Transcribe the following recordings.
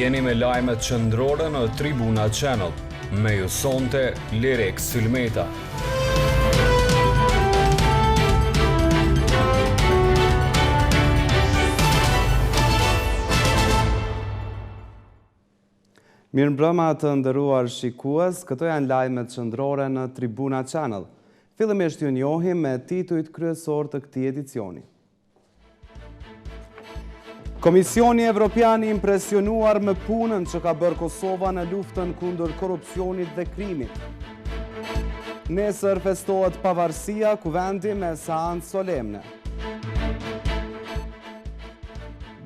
Jeni me lajmet qendrore në Tribuna Channel. Me ju sonte Lerex Filmeta. Mirëmbrëma të nderuar shikues, këto janë lajmet qendrore në Tribuna Channel. Fillimisht ju njohim me titujt kryesor të këtij edicioni. Komisioni Evropian i impresionuar me punën që ka bërë Kosova në luftën kundër korrupsionit dhe krimit. Nesër festohet pavarësia, kuvendi me seancë solemne.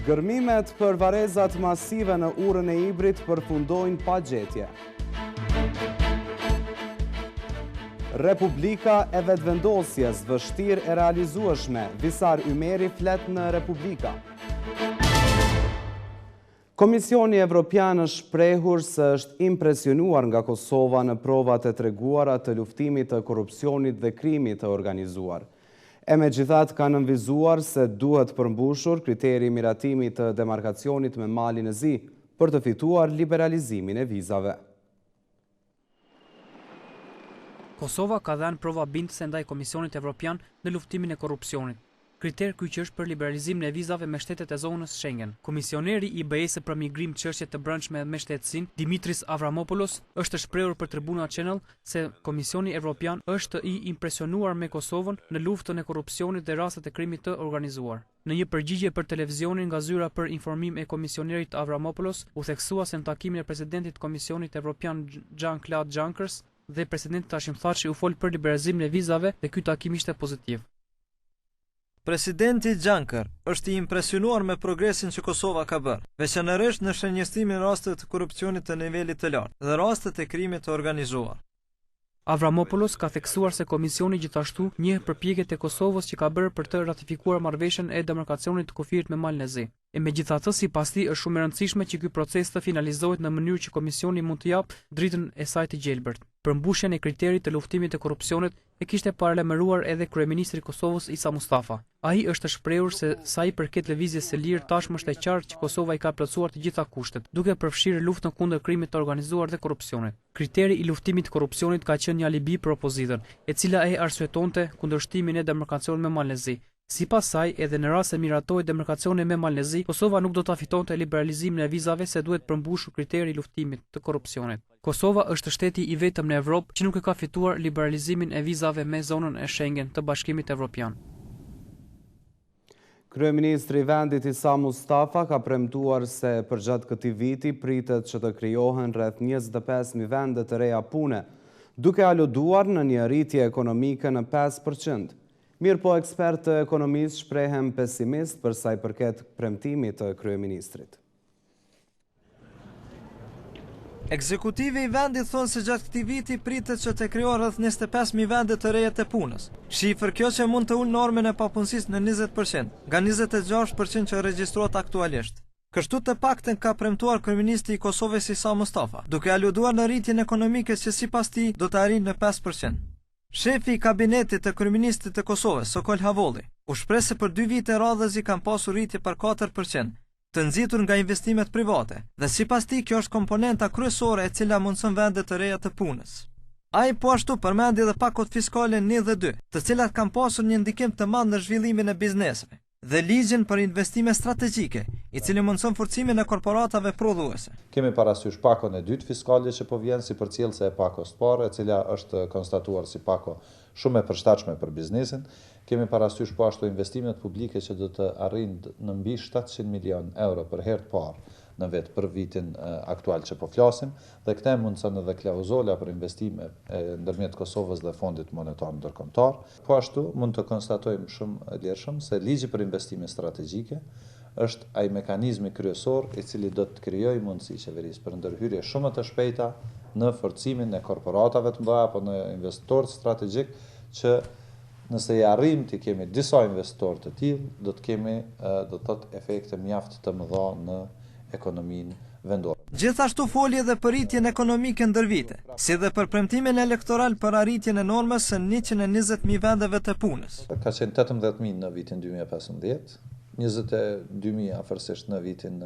Gërmimet për varezat masive në urën e Ibrit përfundojnë pa gjetje. Republika e vetëvendosjes, vështirë e realizueshme, Visar Ymeri flet në Republika. Komisioni Evropian është shprehur se është impresionuar nga Kosova në provat e treguara të luftimit të korrupsionit dhe krimit të organizuar. E megjithatë ka nënvizuar se duhet përmbushur kriteri miratimit të demarkacionit me Malin e Zi për të fituar liberalizimin e vizave. Kosova ka dhënë prova bindëse ndaj Komisionit Evropian në luftimin e korrupsionit. Kriter kyç është për liberalizimin e vizave me shtetet e zonës Schengen. Komisioneri i BE-së për migrim, çështje të brendshme me shtetësinë, Dimitris Avramopoulos, është shprehur për Tribuna Channel se Komisioni Evropian është i impresionuar me Kosovën në luftën e korrupsionit dhe rastet e krimit të organizuar. Në një përgjigje për televizionin nga zyra për informim e komisionerit Avramopoulos, u theksua se në takimin e presidentit Komisionit Evropian Jean-Claude Juncker dhe presidentit Hashim Thaçi u fol për liberalizimin e vizave dhe ky takim ishte pozitiv. Presidenti Juncker është i impresionuar me progresin që Kosova ka bërë, veçanërisht në shënjestimin e rastet të korrupsionit të nivelit të lartë dhe rastet e krimit të organizuar. Avramopoulos ka theksuar se komisioni gjithashtu njeh përpjekjet e Kosovës që ka bërë për të ratifikuar marrëveshjen e demarkacionit të kufirit me Malin e Zi. E megjithatë, sipas tij është shumë e rëndësishme që ky proces të finalizohet në mënyrë që komisioni mund të japë dritën e saj të gjelbërt. Përmbushjen e kriterit të luftimit të korrupsionit e kishte paralajmëruar edhe kryeministri i Kosovës Isa Mustafa. Ai është shprehur se sa i përket lëvizjes së lirë tashmë është e qartë që Kosova i ka plotësuar të gjitha kushtet, duke përfshirë luftën kundër krimit të organizuar dhe korrupsionit. Kriteri i luftimit të korrupsionit ka qenë një alibi për opozitën, e cila e arsyetonte kundërshtimin e demarkacionit me Malin e Zi. Sipas saj, edhe në rast se miratohet demarkacioni me Malin e Zi, Kosova nuk do ta fitonte liberalizimin e vizave se duhet përmbushur kriteri i luftimit të korrupsionit. Kosova është shteti i vetëm në Evropë që nuk e ka fituar liberalizimin e vizave me zonën e Schengen të Bashkimit Evropian. Kryeministri i vendit Isa Mustafa ka premtuar se përgjatë këtij viti pritet që të krijohen rreth 25.000 vende të reja pune, duke aluduar në një rritje ekonomike në 5%. Mirë po ekspertë ekonomistë shprehen pesimist për sa i përket premtimit të kryeministrit. Ekzekutivi i vendit thonë se gjatë këtij viti pritet që të krijohen rreth 25.000 vende të reja të punës. Shifër kjo që mund të ulë normën e papunësisë në 20%, nga 26% që regjistruohet aktualisht. Kështu të paktën ka premtuar kryeministri i Kosovës Isa Mustafa, duke aluduar në rritjen ekonomike që sipas tij do të arrijë në 5%. Shefi i kabinetit të kryeministrit të Kosovës, Sokol Havolli, u shpreh se për 2 vite radhëzi kanë pasur rritje për 4%, të nxitur nga investimet private, dhe sipas tij kjo është komponenta kryesore e cila mundson vende të reja të punës. Ai po ashtu përmendi edhe pakot fiskale 1 dhe 2, të cilat kanë pasur një ndikim të madh në zhvillimin e bizneseve, dhe ligjin për investime strategjike, i cili mundson forcimin e korporatave prodhuese. Kemi parasysh pakon e dytë fiskale që po vjen si përcjellse e pakos parë, e cila është konstatuar si pako shumë e përshtatshme për biznesin. Kemi parasysh po ashtu investimet publike që do të arrijnë në mbi 700 milion euro për herë të parë në vetë për vitin aktual që po flasim, dhe këta mundson edhe klauzola për investime ndërmjet Kosovës dhe Fondit Monetar Ndërkombëtar. Po ashtu mund të konstatojmë shumë lirshëm se ligji për investime strategjike është ai mekanizmi kryesor i cili do të krijojë mundësi qeverisë për ndërhyrje shumë të shpejta në forcimin e korporatave të mëdha apo në investitorë strategjik, që nëse i arrijmë të kemi disa investitorë të tillë, do të kemi do të thotë efekte mjaft të mëdha në ekonominë vendore. Gjithashtu foli edhe për rritjen ekonomike ndër vite, si dhe për premtimin elektoral për arritjen e normës së 120.000 vendeve të punës. Ka qenë 18.000 në vitin 2015, 22.000 afërsisht në vitin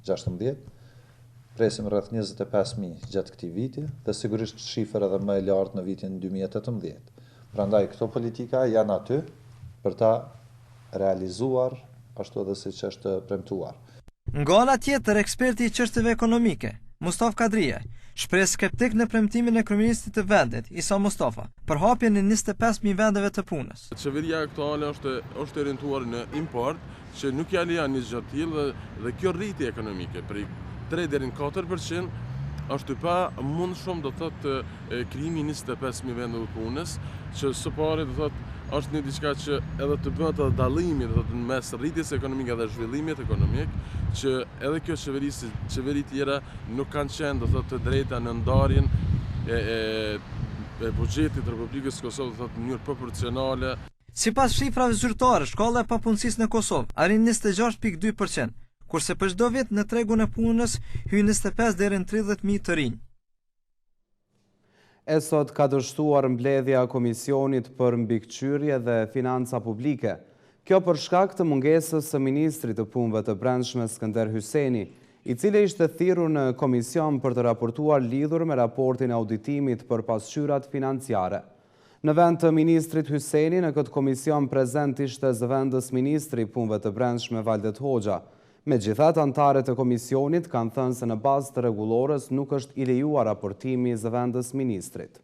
2016, presim rreth 25.000 gjatë këtij viti dhe sigurisht shifër edhe më e lartë në vitin 2018. Prandaj këto politika janë aty për ta realizuar ashtu edhe siç është premtuar. Nga ana tjetër, eksperti i çështjeve ekonomike, Mustafa Kadria, shpreh skeptik në premtimin e kryeministit të vendit, Isa Mustafa, për hapjen e 25.000 vendeve të punës. Qeveria aktuale është orientuar në import, që nuk ja lejon një gjë të tillë dhe kjo rritje ekonomike prej 3 deri në 4% është pa mundshëm do thotë krijimi 25.000 vendeve të punës, që së pari do thotë është një diçka që edhe të bëhet edhe dallimi do thotë mes rritjes ekonomike dhe zhvillimit ekonomik, që edhe kjo qeveri tjera nuk kanë qenë do thotë të drejta në ndarjen e buxhetit të Republikës së Kosovës do thotë në mënyrë proporcionale. Sipas shifrave zyrtare, shkalla e papunësisë në Kosovë arrin 26.2%, kurse për çdo vit në tregun e punës hyn 25 deri në 30.000 të rinj. E sot ka dështuar mbledhja Komisionit për Mbikëqyrje dhe Financa Publike. Kjo për shkak të mungesës së Ministrit të Punëve të Brendshme Skënder Hyseni, i cili ishte thirrur në komision për të raportuar lidhur me raportin e auditimit për pasqyrat financiare. Në vend të Ministrit Hyseni, në këtë komision prezent ishte zëvendës Ministri i Punëve të Brendshme Valdet Hoxha. Megjithatë, anëtarët e komisionit kanë thënë se në bazë të rregullores nuk është i lejuar raportimi i zëvendës ministrit.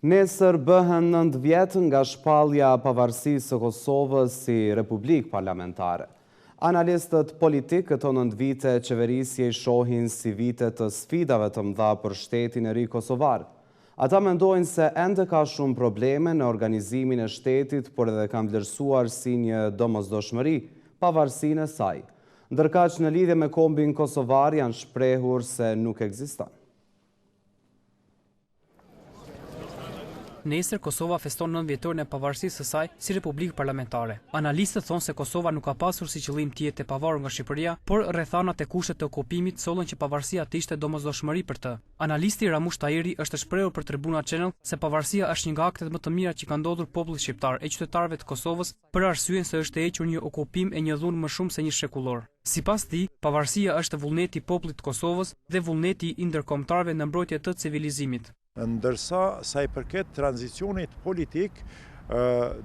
Nesër bëhen 9 vjet nga shpallja e pavarësisë së Kosovës si republikë parlamentare. Analistët politik këto 9 vite qeverisje i shohin si vite të sfidave të mëdha për shtetin e ri kosovar. Ata mendojnë se ende ka shumë probleme në organizimin e shtetit, por edhe kanë vlerësuar si një domosdoshmëri pavarësinë e saj. Ndërkaq në lidhje me kombin kosovar janë shprehur se nuk ekziston. Nesër Kosova feston 9 vjetorin e pavarësisë së saj si republikë parlamentare. Analistët thonë se Kosova nuk ka pasur si qëllim të jetë e pavarur nga Shqipëria, por rrethanat e kushtet të okupimit sollën që pavarësia të ishte domosdoshmëri për të. Analisti Ramush Tahiri është shprehur për Tribuna Channel se pavarësia është një nga aktet më të mira që ka ndodhur popullit shqiptar e qytetarëve të Kosovës për arsyeën se është hequr një okupim e një dhunë më shumë se një shekullor. Sipas tij, pavarësia është vullneti i popullit të Kosovës dhe vullneti i ndërkombëtarëve në mbrojtje të civilizimit. Ndërsa sa i përket tranzicionit politik,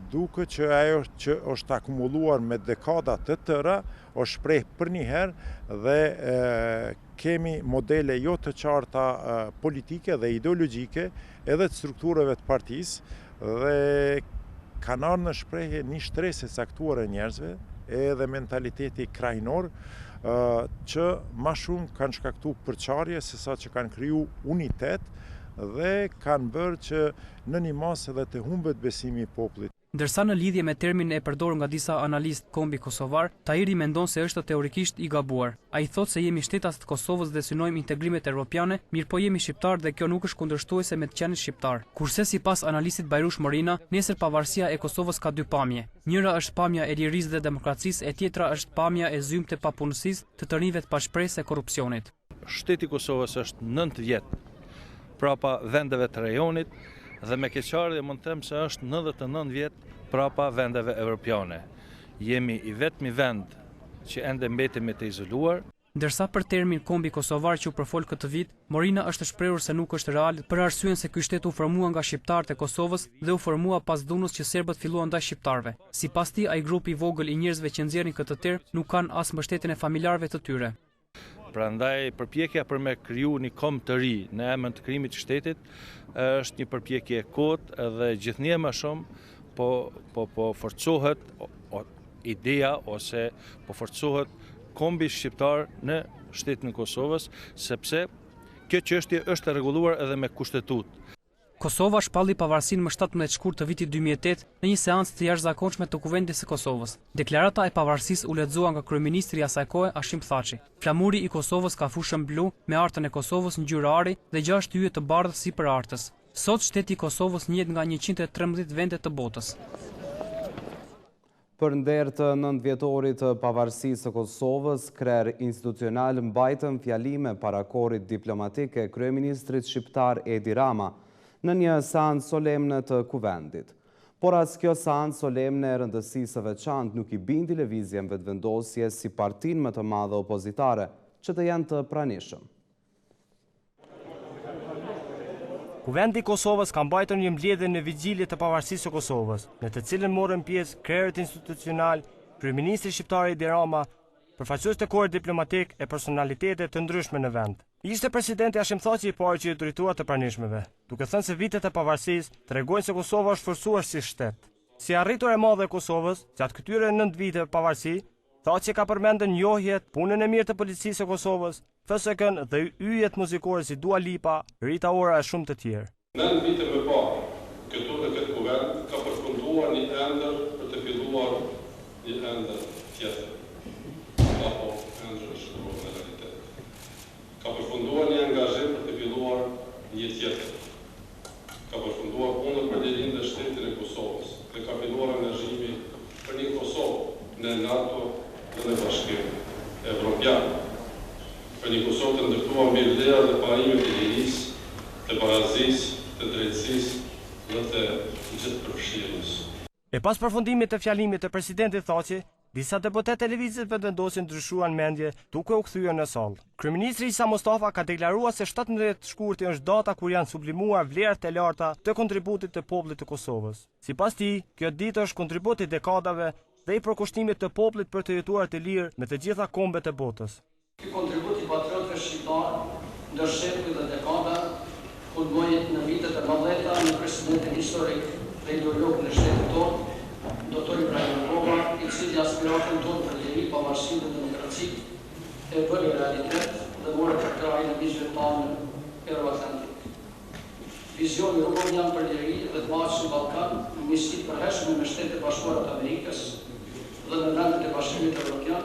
duke që ajo që është akumuluar me dekada të tëra, është shpreh për një herë dhe kemi modele jo të qarta politike dhe ideologjike edhe të strukturave të partisë dhe kanë ardhur në shprehje një shtresë e caktuar e njerëzve edhe mentaliteti krajnor që më shumë kanë shkaktuar përçarje sesa që kanë kriju unitet dhe kanë bërë që në një mas edhe të humbet besimi i popullit. Ndërsa në lidhje me termin e përdorur nga disa analistë kombi kosovar, Tahiri mendon se është teorikisht i gabuar. Ai thotë se jemi shtetas të Kosovës dhe synojmë integrimet evropiane, mirë po jemi shqiptar dhe kjo nuk është kundërshtuese me të qenë shqiptar. Kurse sipas analistit Bajrush Morina, nesër pavarësia e Kosovës ka dy pamje. Njëra është pamja e lirisë dhe demokracisë, e tjetra është pamja e zymtë të papunësisë, të rinjve të pashpresë e korrupsionit. Shteti i Kosovës është 9 vjet prapa vendeve të rajonit dhe me keqardhje mund të them se është 99 vjet prapa vendeve evropiane. Jemi i vetmi vend që ende mbetemi të izoluar. Ndërsa për termin kombi kosovar që u përfol këtë vit, Morina është shprehur se nuk është real për arsyeën se ky shtet u formua nga shqiptarët e Kosovës dhe u formua pas dhunës që serbët filluan ndaj shqiptarëve. Sipas tij, ai grupi i vogël i njerëzve që nxjerrin këtë term nuk kanë as mbështetjen e familjarëve të tyre. Prandaj përpjekja për me kriju një kom të ri në emër të krijimit të shtetit është një përpjekje e kotë dhe gjithnjë më shumë po forcohet ideja ose po forcohet kombi shqiptar në shtetin e Kosovës, sepse kjo çështje është e rregulluar edhe me kushtetutë. Kosova shpalli pavarësinë më 17 shkurt të vitit 2008 në një seancë të jashtëzakonshme të Kuvendit të Kosovës. Deklarata e pavarësisë u lexua nga kryeministri i asaj kohe Hashim Thaçi. Flamuri i Kosovës ka fushën blu me artën e Kosovës ngjyrë ari dhe 6 yje të bardhë sipër artës. Sot shteti i Kosovës njihet nga 113 vende të botës. Për nder të 9 vjetorit të pavarësisë së Kosovës, Krer institucional mbajtën fjalime para korit diplomatik e kryeministrit shqiptar Edi Rama në një seancë solemne të Kuvendit. por as kjo seancë solemne e rëndësisë së veçantë nuk i bindi lëvizjen vetëvendosje si partinë më të madhe opozitare, që të janë të pranishëm. Kuvendi i Kosovës ka mbajtur një mbledhje në vigjilje të pavarësisë së Kosovës, në të cilën morën pjesë krerët institucional, kryeministri shqiptar Edi Rama, përfaqësues të korrit diplomatik e personalitete të ndryshme në vend. Ishte presidenti Hashim Thaçi i parë që i drejtua të pranishmeve, duke thënë se vitet e pavarësisë tregojnë se Kosova është forcuar si shtet. Si arritur e madhe e Kosovës, gjatë këtyre 9 viteve pavarësi, Thaçi ka përmendur njohjet, punën e mirë të policisë së Kosovës, FSK-n dhe yjet muzikore si Dua Lipa, Rita Ora e shumë të tjerë. 9 vite më parë, këtu në këtë kuvend ka përfunduar një ëndër për të filluar një ëndër tjetër. Apo ëndër është në realitet. Ka përfunduar një angazhim për të filluar një tjetër. Ka përfunduar punën për lirin dhe shtetin e Kosovës dhe ka filluar angazhimi për një Kosovë në NATO dhe në Bashkim Evropian. Për një Kosovë të ndërtuar mbi vlera dhe parimet e lirisë, të barazisë, të drejtësisë dhe të gjithëpërfshirjes. E pas përfundimit të fjalimit të presidentit Thaçi, disa deputet televizit vetëvendosin ndryshuan mendje duke u kthyer në sallë. Kryeministri Isa Mustafa ka deklaruar se 17 shkurti është data kur janë sublimuar vlerat e larta të kontributit të popullit të Kosovës. Sipas tij, kjo ditë është kontributi i dekadave dhe i përkushtimit të popullit për të jetuar të lirë me të gjitha kombet e botës. Ky kontribut i patriotëve shqiptar ndër shekuj dhe dekada kulmoi në vitet e mëdhta në presidentin historik dhe ideolog në shtetin tonë, Dr. Ibrahim Roma, i cili aspiratën tonë për liri, pavarësi dhe demokraci e bëri realitet dhe more për krajin e miqve tanë Euro-Atlantik. Vizioni Roma për liri dhe të maqës në Ballkan, në njësi përhershme me Shtetet e Bashkuara të Amerikës dhe në vendet e Bashkimit Evropian,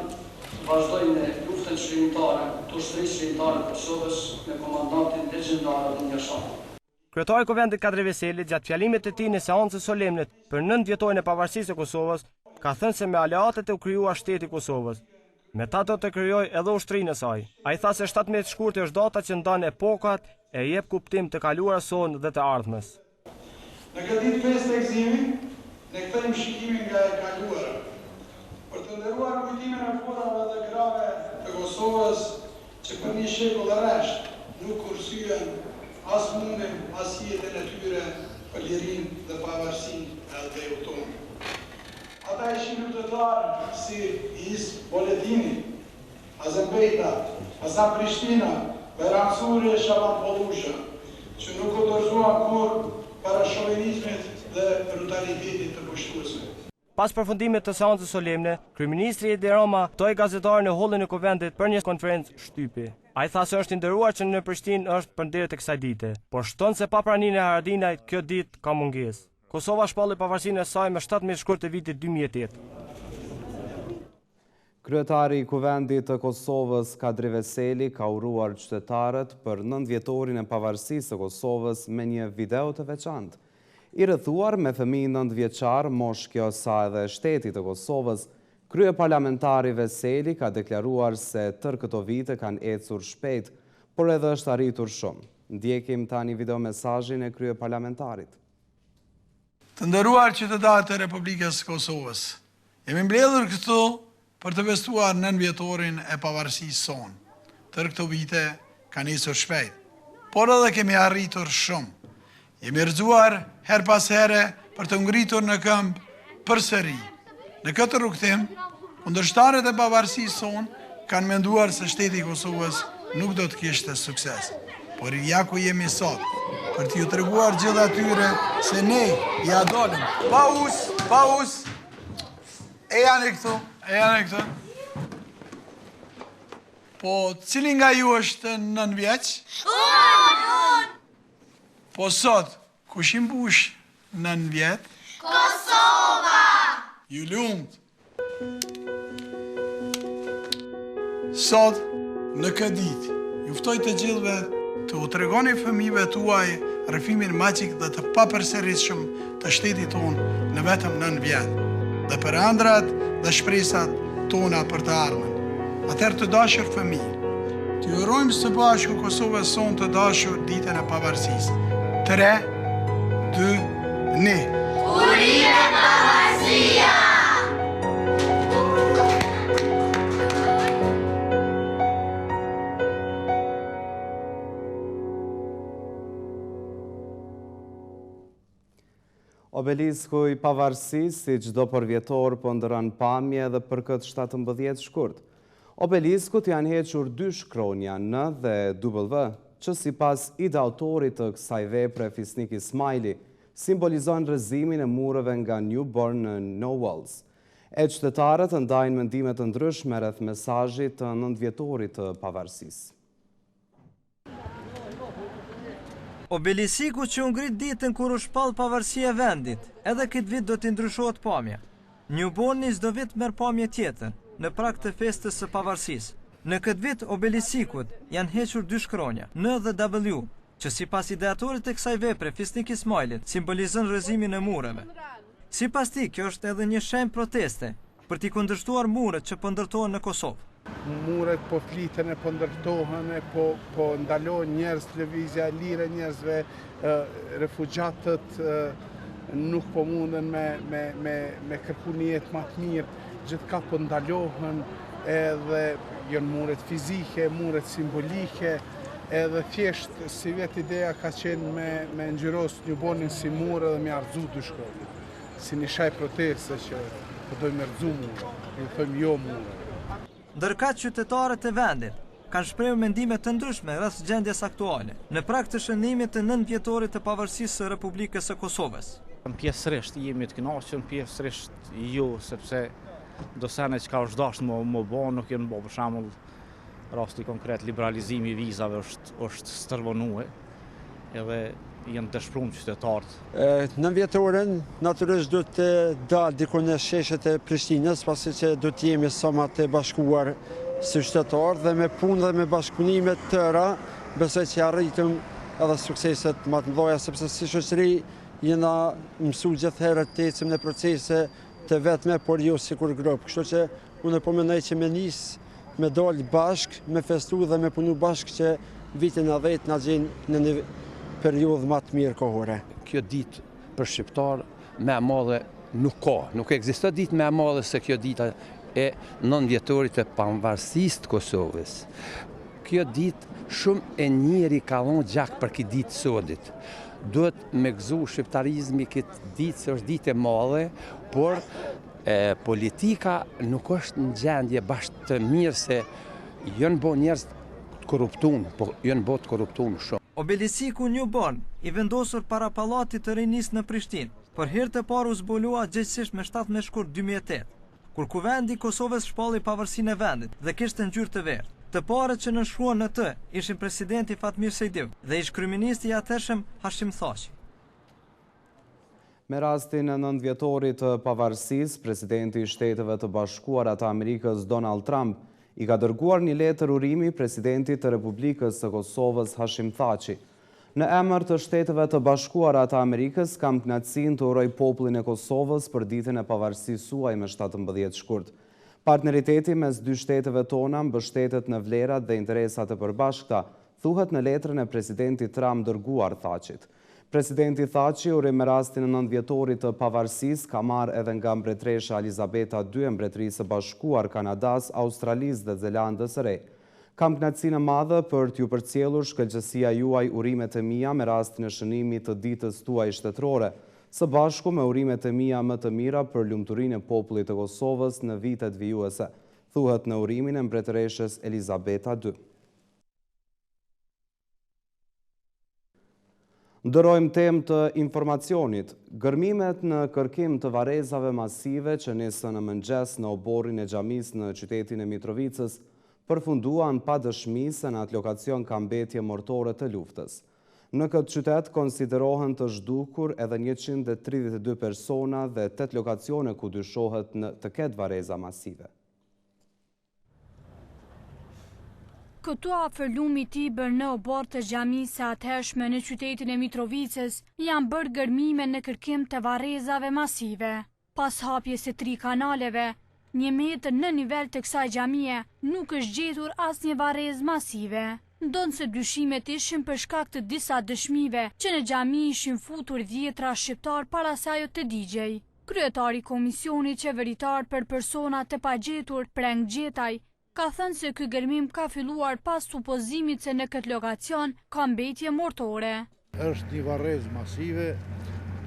vazhdojnë me luftën çlirimtare të ushtrisë shqiptare të Kosovës me komandantin legjendar Adem Jashan. Kryetari i Kuvendit Kadri Veseli, gjatë fjalimit të tij në seancën solemne për 9 vjetorin e pavarësisë së Kosovës, ka thënë se me aleatet e u krijuar shteti i Kosovës. Me ta do të krijojë edhe ushtrinë e saj. Ai tha se 17 shkurti është data që ndan epokat e jep kuptim të kaluarës sonë dhe të ardhmes. Në këtë ditë festë të gëzimit, ne kthejmë shikimin nga e kaluara, për të nderuar kujtimin e forave dhe grave të Kosovës që për një shekull e rresht nuk kursyen as mundin, as jetën e tyre për lirinë dhe pavarësinë e altejut tonë. Ata ishin lutetarë si Is Boledini, Azembejta, Hasan Prishtina, Bajram Suri e Shaban Pollusha, që nuk u dorëzuan kur para shovenizmit dhe brutalitetit të pushtuesve. Pas përfundimit të seancës solemne, kryeministri Edi Rama ftoi gazetarë në hollin e Kuvendit për një konferencë shtypi. Ai tha se është i nderuar që në Prishtinë është përndërët e kësaj dite, por shton se pa praninë e Haradinajt kjo ditë ka mungesë. Kosova shpalli pavarësinë e saj me 17 shkurt të vitit 2008. Kryetari i Kuvendit të Kosovës Kadri Veseli ka uruar qytetarët për 9 vjetorin e pavarësisë së Kosovës me një video të veçantë. I rrethuar me fëmijë 9 vjeçar, moshkjo sa edhe shtetit të Kosovës, krye parlamentari Veseli ka deklaruar se tërë këto vite kanë ecur shpejt, por edhe është arritur shumë. Ndjekim tani video mesazhin e krye parlamentarit. Të nderuar qytetarët e Republikës së Kosovës, jemi mbledhur këtu për të festuar 9 vjetorin e pavarësisë sonë. Tërë këto vite kanë ecur shpejt, por edhe kemi arritur shumë. Jemi rrëzuar her pas here për të ngritur në këmbë përsëri. Në këtë rrugtim, kundërshtarët e pavarësisë sonë kanë menduar se shteti i Kosovës nuk do të kishte sukses. Por ja ku jemi sot, për t'ju treguar gjithë atyre se ne ja dolim. Paus! E janë këtu. Po, cili nga ju është 9 vjeç? Po sot, kush i mbush 9 vjet? Kosova! Ju lumt! Sot, në këtë ditë, ju ftoj të gjithëve të u tregoni fëmijëve tuaj rrëfimin magjik dhe të papërsëritshëm të shtetit tonë në vetëm 9 vjet, dhe për ëndrat dhe shpresat tona për të ardhmen. Atëherë të dashur fëmijë, t'ju urojmë së bashku Kosovës sonë të dashur ditën e pavarësisë. 3, 2, 1. Burime pavarësia! Obelisku i pavarësisë, si çdo përvjetor, po ndërron pamje edhe për këtë 17 shkurt. Obeliskut janë hequr 2 shkronja, N dhe W, që sipas ide autorit të kësaj vepre Fisnik Ismaili, simbolizojnë rrëzimin e mureve nga Newborn në No Walls. E qytetarët ndajnë mendime të ndryshme rreth mesazhit të 9-vjetorit të pavarësisë. Obelisiku që u ngrit ditën kur u shpall pavarësia e vendit, edhe këtë vit do t'i ndryshohet pamja. Newborni çdo vit merr pamje tjetër, në prag të festës së pavarësisë. Në këtë vit obelisikut janë hequr 2 shkronja, N dhe W, që sipas ideatorit të kësaj vepre Fisnik Ismailit simbolizon rrëzimin e mureve. Sipas tij, kjo është edhe një shenjë proteste për t'i kundërshtuar muret që po ndërtohen në Kosovë. Muret po fliten e po ndërtohen e po ndalohen njerëz, lëvizja e lirë e njerëzve, refugjatët nuk po munden me kërku një jetë më të mirë, gjithka po ndalohen, edhe janë muret fizike, muret simbolike, edhe thjesht si vetë ideja ka qenë me ngjyros Newbornin si mure dhe me ardhzu 2 shkronja. Si një shaj proteste që po dojmë ardhzu mure, ju thëmë jo mure. Ndërka qytetarët e vendit kanë shprehur mendime të ndryshme rreth gjendjes aktuale, në prag të shënimit të 9-vjetorit të pavarësisë së Republikës së Kosovës. Pjesërisht jemi të kënaqur, pjesërisht jo, sepse do sene që ka është dashur më bo, nuk jenë bo, për shembull rasti konkret liberalizimi i vizave është stërvonuar, edhe janë dëshpëruar qytetarët. 9-vjetorin natyrisht duhet të dalë diku në sheshet e Prishtinës, pasi që do të jemi sa më të bashkuar si qytetarë dhe me punë dhe me bashkëpunime të tëra, besoj që arritëm edhe sukseset më të mëdha, sepse si shoqëri jena mësuar gjithherë të ecim në procese të vetme, por jo sikur grup. Kështu që unë po mendoj që me nis me dalë bashk, me festu dhe me punu bashk që vitin e 10 na gjejnë në një periudhë më të mirë kohore. Kjo ditë për shqiptar më e madhe nuk ekziston ditë më e madhe se kjo dita e 9-vjetorit të pavarësisë të Kosovës. Kjo ditë shumë e njëri ka dhënë gjak për këtë ditë sodit. Duhet me gëzu shqiptarizmi këtë ditë se është ditë e madhe, por politika nuk është në gjendje bashkë të mirë se janë bo njerëz të korruptuar, po janë bo të korruptuar shumë. Obelisiku Newborn i vendosur para pallatit të rinis në Prishtinë, për herë të parë u zbulua gjithsesi me 17 shkurt 2008, kur kuvendi i Kosovës shpalli pavarësinë e vendit dhe kishte ngjyrë të verdhë. Të parët që nënshkruan në të ishin presidenti Fatmir Sejdiu dhe ish-kryeministi i atëhershëm Hashim Thaçi. Me rastin e 9-vjetorit të pavarësisë, presidenti i Shteteve të Bashkuara të Amerikës Donald Trump i ka dërguar një letër urimi presidentit të Republikës së Kosovës Hashim Thaçi. Në emër të Shteteve të Bashkuara të Amerikës, kam kënaqësinë të uroj popullin e Kosovës për ditën e pavarësisë suaj me 17 shkurt. Partneriteti mes 2 shteteve tona mbështetet në vlerat dhe interesat e përbashkëta, thuhet në letrën e presidentit Trump dërguar Thaçit. Presidenti Thaçi uri me rastin e 9-vjetorit të pavarësisë ka marrë edhe nga mbretresha Elizabeta II e Mbretërisë së Bashkuar Kanadas, Australisë dhe Zelandës së Re. Kam kënaqësinë madhe për t'ju përcjellur shkëlqësia juaj urimet e mia me rastin e shënimit të ditës tuaj shtetërore, së bashku me urimet e mia më të mira për lumturinë e popullit të Kosovës në vitet vijuese, thuhet në urimin e mbretëreshës Elizabeta II. Ndërojmë temë të informacionit. Gërmimet në kërkim të varezave masive që nisën në mëngjes në oborrin e xhamisë në qytetin e Mitrovicës përfunduan pa dëshmi se në atë lokacion ka mbetje mortore të luftës. Në këtë qytet konsiderohen të zhdukur edhe 132 persona dhe 8 lokacione ku dyshohet të ketë vareza masive. Këtu afër lumit Tiber në obor të xhamisë së atëhershme në qytetin e Mitrovicës janë bërë gërmime në kërkim të varrezave masive. Pas hapjes së 3 kanaleve, 1 metër në nivel të kësaj xhamie nuk është gjetur asnjë varrezë masive. Ndonë se dyshimet ishin për shkak të disa dëshmive që në xhami ishin futur dhjetra shqiptar para se ajo të digjej. Kryetari Komisionit Qeveritar për Personat të Pagjetur, Preng Gjetaj, ka thënë se ky gërmim ka filluar pas supozimit se në këtë lokacion ka mbetje mortore. Është një varrezë masive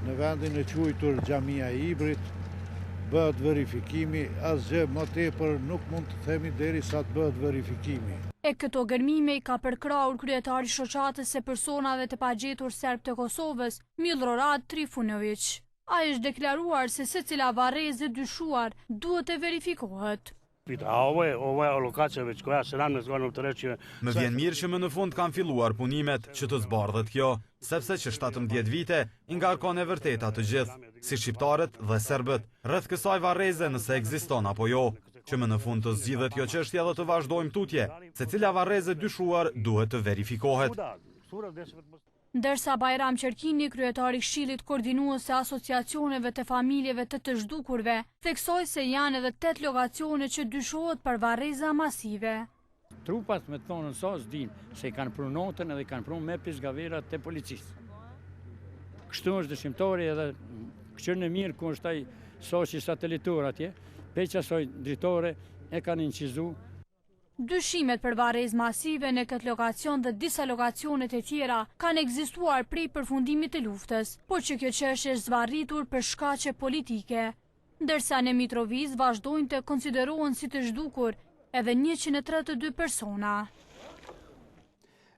në vendin e quajtur Xhamia e Ibrit, bëhet verifikimi, asgjë më tepër nuk mund të themi derisa të bëhet verifikimi. E këto gërmime i ka përkrahur kryetari i shoqatës së personave të pagjetur serb të Kosovës, Milorad Trifunović. Ai është deklaruar se secila varrezë e dyshuar duhet të verifikohet. Më vjen mirë që më në fund kanë filluar punimet që të zbardhet kjo, sepse që 17 vite ngarkon e vërteta të gjithë, si shqiptarët dhe serbët, rreth kësaj varreze nëse ekziston apo jo, që më në fund të zgjidhet kjo çështje dhe të vazhdojmë tutje, se cila varreze dyshuar duhet të verifikohet. Ndërsa Bajram Qerkini, kryetari i Këshillit Koordinues të Asociacioneve të Familjeve të zhdukurve, theksoi se janë edhe 8 lokacione që dyshohet për varreza masive. Trupat me thonën sos din se i kanë prunë notën edhe i kanë prunë me pizgaverat të policisë. Kështu është dëshimtori edhe këqyrën e mirë ku është ai soqi satelitor atje, peqa soj dritore e kanë incizu. Dyshimet për varrezë masive në këtë lokacion dhe disa lokacionet e tjera kanë ekzistuar prej përfundimit të luftës, por që kjo çështje është zvarritur për shkaqe politike. Ndërsa në Mitrovic vazhdojnë të konsiderohen si të zhdukur edhe 132 persona.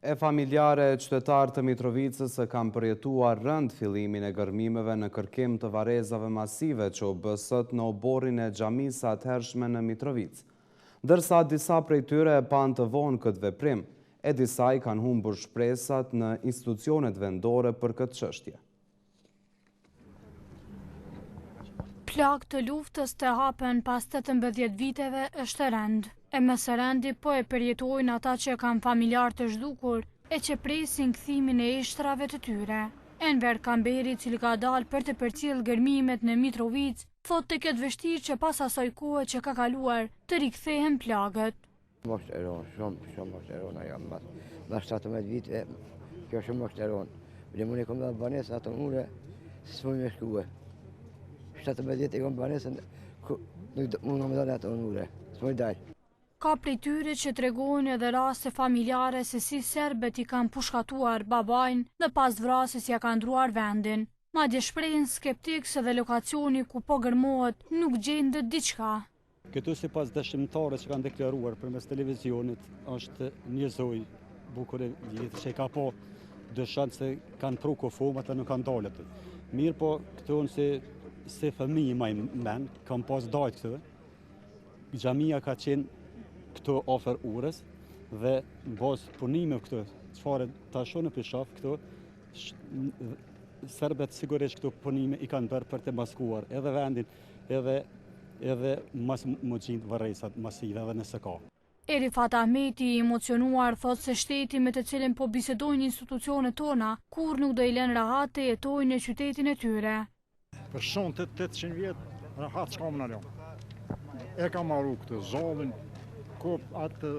E familjare qytetarë të Mitrovicës e kanë përjetuar rënd fillimin e gërmimeve në kërkim të varrezave masive që u bësët në oborin e xhamisë atëhershme në Mitrovic. Dërsa disa prej tyre e panë të vonë këtë veprim, e disa i kanë humbur shpresat në institucionet vendore për këtë çështje. Plak të luftës të hapen pas 18 viteve është rënd. E më së rendi po e përjetojnë ata që kanë familjar të zhdukur e që presin kthimin e ishtrave të tyre. Enver Kamberi, cili ka dalë për të përcjell gërmimet në Mitrovic, thot të këtë vështirë që pas asaj kohe që ka kaluar të rikthehen plagët. Shumë moshteron ajo mbas 17 vite, kjo shumë moshteron. Dhe unë kom dhënë banesë ato ure, s'më më shkuë. 17 vite kom banesën, nuk më dhënë ato ure, s'më dalë. Ka prej tyre që tregojnë edhe raste familjare se si serbët i kanë pushkatuar babajnë dhe pas vrasjes ja kanë ndruar vendin. Madje shprehin skeptik se dhe lokacioni ku po gërmohet nuk gjendet diçka. Këtu sipas dëshmtarëve që kanë deklaruar përmes televizionit është një zoj bukur e vjetë që ka po dëshan se kanë pru kofomat e nuk kanë dalë aty. Mirë po këtu se fëmijë më men, kam pas dajt këtu. Xhamia ka qenë këtu ofër urës dhe në bazë punime këtu, çfarë tash në pishaf këtu, serbet sigurisht këtu punime i kanë bërë për të maskuar edhe vendin, edhe mas më gjinë varrezat masive edhe nëse ka. Erifat Ahmeti, i emocionuar, thot se shteti me të cilin po bisedojnë institucionet tona, kur nuk do i lënë rahat të jetojnë në qytetin e tyre. Për shumë të 800 vjetë, rahat s'ka më në ljonë. E ka marru këtë zolin, atë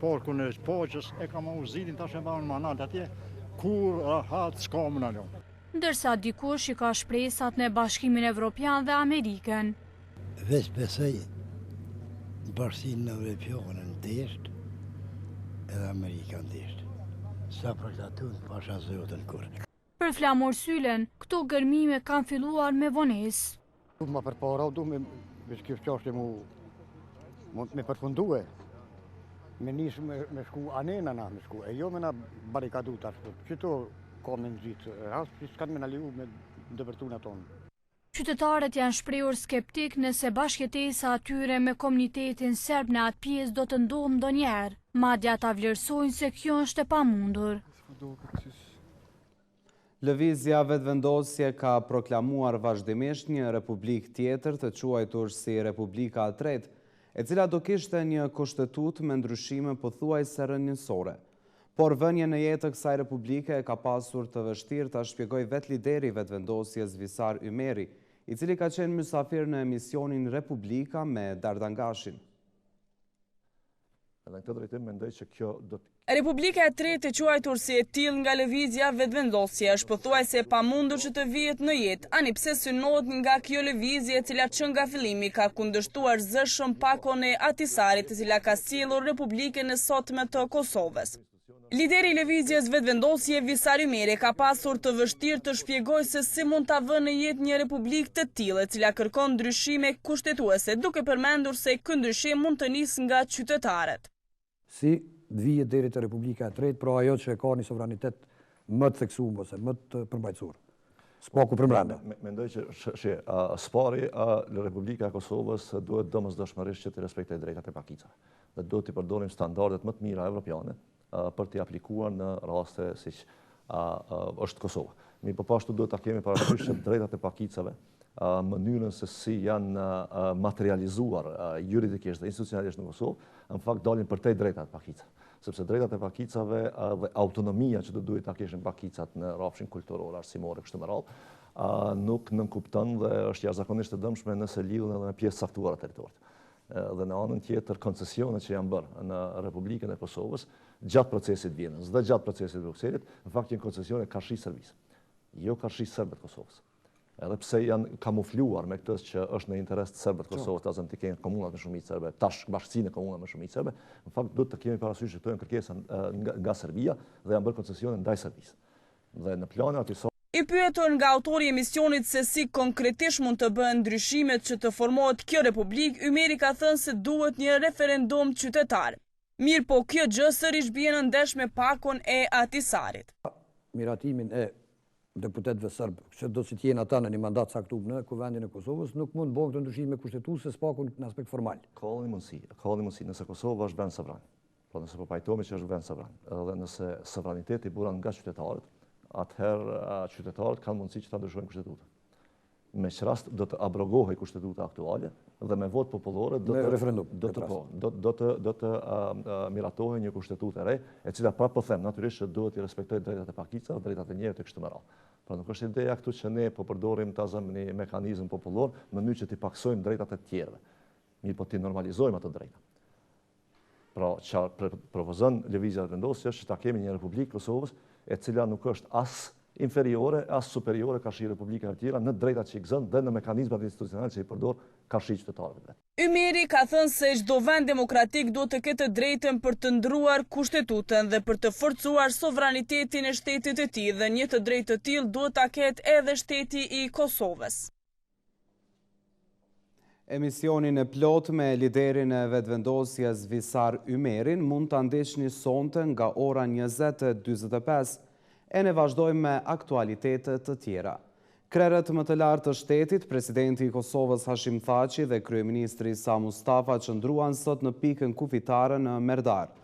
porkun e poqës, e ka ma uzilin tash e banë manat atje, kur rahat s'ka më në ljonë. Ndërsa dikush i ka shpresat në Bashkimin Evropian dhe Amerikën. Veç besoj Bashkimin Evropian në desht edhe Amerikan desht. Sa për këta në pasha zotën kur. Për Flamur Sylen, këto gërmime kanë filluar me vonesë. Ma përpara, du me shkifqashti me përfundue, me njësë me shku anena na me shku, e jo me na barikadu tash, qëto ka me nëzitë, që s'kanë me në liu me dëvërtuna tonë. Qytetarët janë shprehur skeptik nëse bashkëtesa atyre me komunitetin serb në atë pjesë do të ndodhë ndonjëherë, madje ata vlerësojnë se kjo është e pamundur. Lëvizja vetëvendosje ka proklamuar vazhdimisht një republik tjetër të quajtur si Republika e Tretë, e cila do kishte një kushtetut me ndryshime pothuajse rrënjësore. Por vënje në jetë të kësaj republike ka pasur të vështirë ta shpjegoj vetë lideri vetëvendosjes Visar Ymeri, i cili ka qenë mysafir në emisionin Republika me Dardangashin. Në këtë drejtim mendoj që kjo do të Republika e Tretë e quajtur si e tillë nga lëvizja vetëvendosje është pothuajse e pamundur që të vihet në jetë, ani pse synohet nga kjo lëvizje e cila që nga fillimi ka kundërshtuar zëshëm pakon e Ahtisarit, e cila ka sjellur Republikën e sotme të Kosovës. Lideri i lëvizjes vetëvendosje Visar Ymeri ka pasur të vështirë të shpjegojë se si mund ta vënë në jetë një republikë të tillë, e cila kërkon ndryshime kushtetuese, duke përmendur se ky ndryshim mund të nisë nga qytetarët. Si të vijet deri te Republika e Tretë, pra ajo që ka një sovranitet më të theksuar ose më të përmbajtësur. Spaku për brenda. Mendoj që spari Republika e Kosovës duhet domosdoshmërisht që të respektojë drejtat e pakicave. Dhe duhet të përdorim standardet më të mira evropiane për t'i aplikuar në raste siç është Kosova. Mi përpashtu duhet ta kemi parasysh që drejtat e pakicave, mënyrën se si janë materializuar juridikisht dhe institucionalisht në Kosovë, në fakt dalin përtej drejtat e pakicave. Sepse drejtat e pakicave dhe autonomia që do duhet ta kishin pakicat në rrafshin kulturor, arsimor, kështu me radhë, nuk nënkupton dhe është jashtëzakonisht e dëmshme nëse lidhen edhe me pjesë caktuara të territorit. Dhe në anën tjetër koncesionet që janë bërë në Republikën e Kosovës gjatë procesit Vienës dhe gjatë procesit Brukselit, në fakt janë koncesione karshi servisë, jo karshi serbët Kosovës. Edhe pse janë kamufluar me këtë që është në interes të serbët Kosovës, ta zënë të kenë komunat me shumicë serbe, tash bashkësinë e komunat me shumicë serbe, në fakt duhet të kemi parasysh që këto janë kërkesa nga Serbia dhe janë bërë koncesione ndaj Serbisë. Dhe në planin aty I pyetur nga autori i emisionit se si konkretisht mund të bëhen ndryshimet që të formohet kjo republikë, Ymeri ka thënë se duhet një referendum qytetar. Mirë po kjo gjë sërish bie në ndesh me pakon e Ahtisarit. Miratimin e deputetëve serbë, që do të jenë ata në një mandat caktuar në Kuvendin e Kosovës, nuk mund bëhen këto ndryshime kushtetuese pakon në aspekt formal. Ka një mundësi, nëse Kosova është vend sovran. Po nëse po pajtohemi që është vend sovran, edhe nëse sovraniteti buron nga qytetarët, atëherë qytetarët kanë mundësi që ta ndryshojnë kushtetutën. Me që rast do të abrogohej kushtetuta aktuale dhe me votë popullore do të miratohej një kushtetutë e re, e cila prapë po them, natyrisht që duhet i respektojë drejtat e pakicave, drejtat e njerëzit e kështu me radhë. Pra nuk është ideja këtu që ne po përdorim ta zëm një mekanizëm popullor në mënyrë që t'i paksojmë drejtat e tjerëve. Mirë po t'i normalizojmë ato drejta. Pra që propozon lëvizja vendosje është që ta kemi një Republikë Kosovës e cila nuk është as inferiore, as superiore karshi Republika e tjera në drejtat që i gëzon dhe në mekanizmat institucionale që i përdor karshi qytetarëve. Ymeri ka thënë se çdo vend demokratik duhet të ketë drejtën për të ndryuar kushtetutën dhe për të forcuar sovranitetin e shtetit të tij dhe një të drejtë të tillë duhet ta ketë edhe shteti i Kosovës. Emisionin e plot me liderin e vetëvendosjes Visar Ymerin mund të ndeshni sonte nga ora 20:45 e ne vazhdojmë me aktualitetet të tjera. Krerët më të lartë të shtetit, presidenti i Kosovës Hashim Thaçi dhe kryeministri Sa Mustafa qëndruan sot në pikën kufitare në Merdar.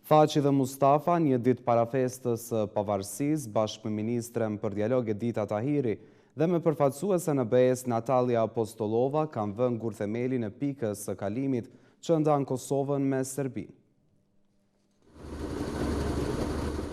Thaçi dhe Mustafa, një ditë para festës së pavarësisë, bashkë me ministren për dialog Edita Tahiri dhe me përfaqësuese në BE-s Natalia Apostolova, kanë vënë gurthemelin e pikës së kalimit që ndan Kosovën me Serbinë.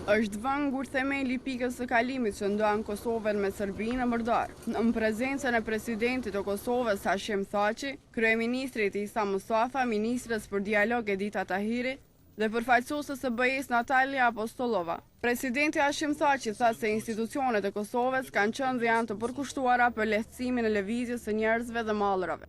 Është vënë gurthemeli i pikës së kalimit që ndan Kosovën me Serbinë në Merdar. Në prezencën e presidentit të Kosovës Hashim Thaçi, kryeministrit Sa Mustafa, ministres për dialog Edita Tahiri dhe përfaqësuesës së BE-s Natalia Apostolova. Presidenti Hashim Thaçi tha se institucionet e Kosovës kanë qenë dhe janë të përkushtuara për lehtësimin e lëvizjes së njerëzve dhe mallrave.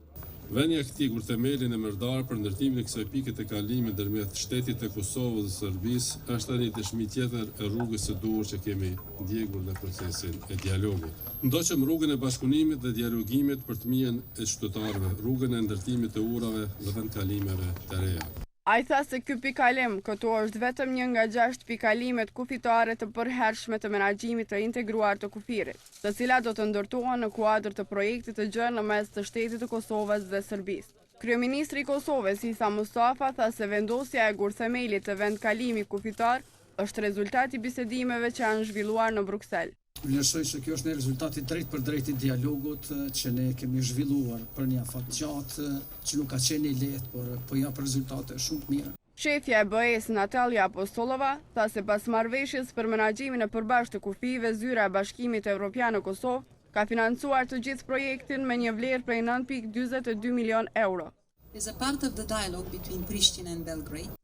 Vënia këtij gurthemelin e Merdar për ndërtimin e kësaj pike të kalimit ndërmjet shtetit të Kosovës dhe Serbisë është një dëshmi tjetër e rrugës së duhur që kemi ndjekur në procesin e dialogut. Ndoqëm rrugën e bashkëpunimit dhe dialogimit për të mirën e qytetarëve, rrugën e ndërtimit të urave dhe të kalimeve të reja. Ai tha se ky pikalim këtu është vetëm një nga 6 pikalimet kufitare të përhershme të menaxhimit të integruar të kufirit, të cilat do të ndërtohen në kuadër të projektit të gjërë në mes të shtetit të Kosovës dhe Serbisë. Kryeministri i Kosovës Sa Mustafa tha se vendosja e gurthemelit të vendkalimi kufitar është rezultati i bisedimeve që janë zhvilluar në Bruksel. Vlerësoj se kjo është një rezultat i drejt për drejt i dialogut që ne kemi zhvilluar për një afat gjatë që nuk ka qenë i lehtë, por po jap rezultate shumë të mira. Shefja e BE-s Natalia Apostolova tha se pas marrëveshjes për menaxhimin e përbashkët të kufive, zyra e Bashkimit Evropian në Kosovë ka financuar të gjithë projektin me një vlerë prej 9.42 milion euro.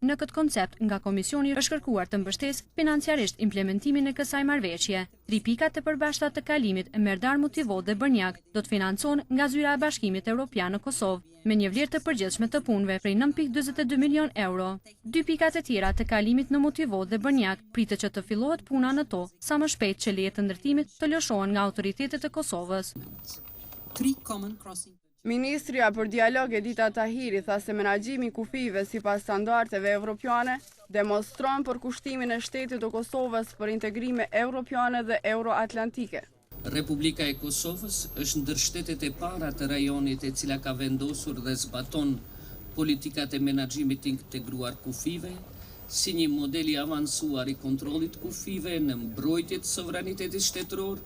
Në këtë koncept, nga Komisioni është kërkuar të mbështesë financiarisht implementimin e kësaj marrëveshje. 3 pikat e përbashkëta të kalimit e Merdar Mutivot dhe Bërnjak do të financohen nga zyra e Bashkimit Evropian në Kosovë, me një vlerë të përgjithshme të punëve prej 9.42 milion euro. 2 pikat e tjera të kalimit në Mutivot dhe Bërnjak pritet që të fillohet puna në to sa më shpejt që lejet të ndërtimit të lëshohen nga autoritetet e Kosovës. Ministria për dialog Edita Tahiri tha se menaxhimi i kufive sipas standardeve evropiane demonstron përkushtimin e shtetit të Kosovës për integrime evropiane dhe euroatlantike. Republika e Kosovës është ndër shtetet e para të rajonit e cila ka vendosur dhe zbaton politikat e menaxhimit integruar kufive, si një model i avancuar i kontrollit kufive në mbrojtje të sovranitetit shtetëror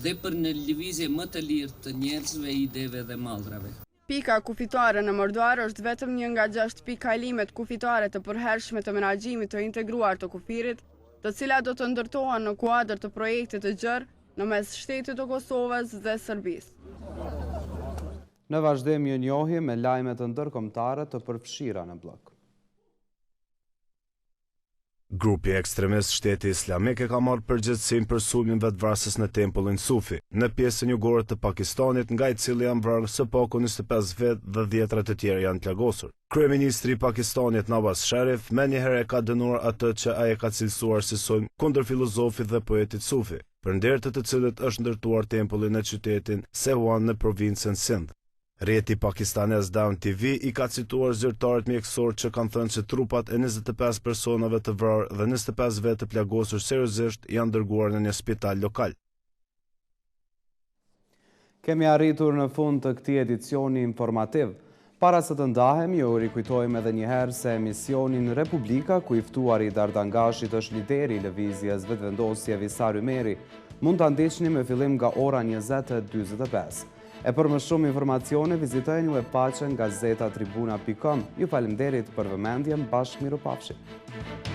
dhe për në lëvizje më të lirë të njerëzve, ideve dhe mallrave. Pika kufitare në Merdar është vetëm një nga 6 pikë kalimet kufitare të përhershme të menaxhimit të integruar të kufirit, të cilat do të ndërtohen në kuadër të projektit të gjerë në mes shtetit të Kosovës dhe Serbisë. Në vazhdim një njohje me lajmet ndërkombëtare të përfshira në blok. Grupi ekstremist Shteti Islamik e ka marrë përgjegjësinë për sulmin vetvrasës në tempullin Sufi, në pjesën jugore të Pakistanit, nga i cili janë vrarë së paku 25 vetë dhe 10 të tjerë janë plagosur. Kryeministri i Pakistanit Nawaz Sharif menjëherë ka dënuar atë që ai ka cilësuar si sulm kundër filozofit dhe poetit Sufi, përndër të cilët është ndërtuar tempulli në qytetin Sewan në provincën Sindh. Rrjeti pakistanez Down TV i ka cituar zyrtarët mjekësor që kanë thënë se trupat e 25 personave të vrarë dhe 25 vetë të plagosur seriozisht janë dërguar në një spital lokal. Kemi arritur në fund të këtij edicioni informativ. Para se të ndahemi, ju rikujtojmë edhe një herë se emisionin Republika, ku i ftuari Dardangashit është lideri i lëvizjes vetëvendosje Visar Ymeri, mund ta ndiqni me fillim nga ora 20:45. E për më shumë informacione, vizitojeni webpaqen gazetatribuna.com. Ju faleminderit për vëmendjen, bashkë mirupafshim.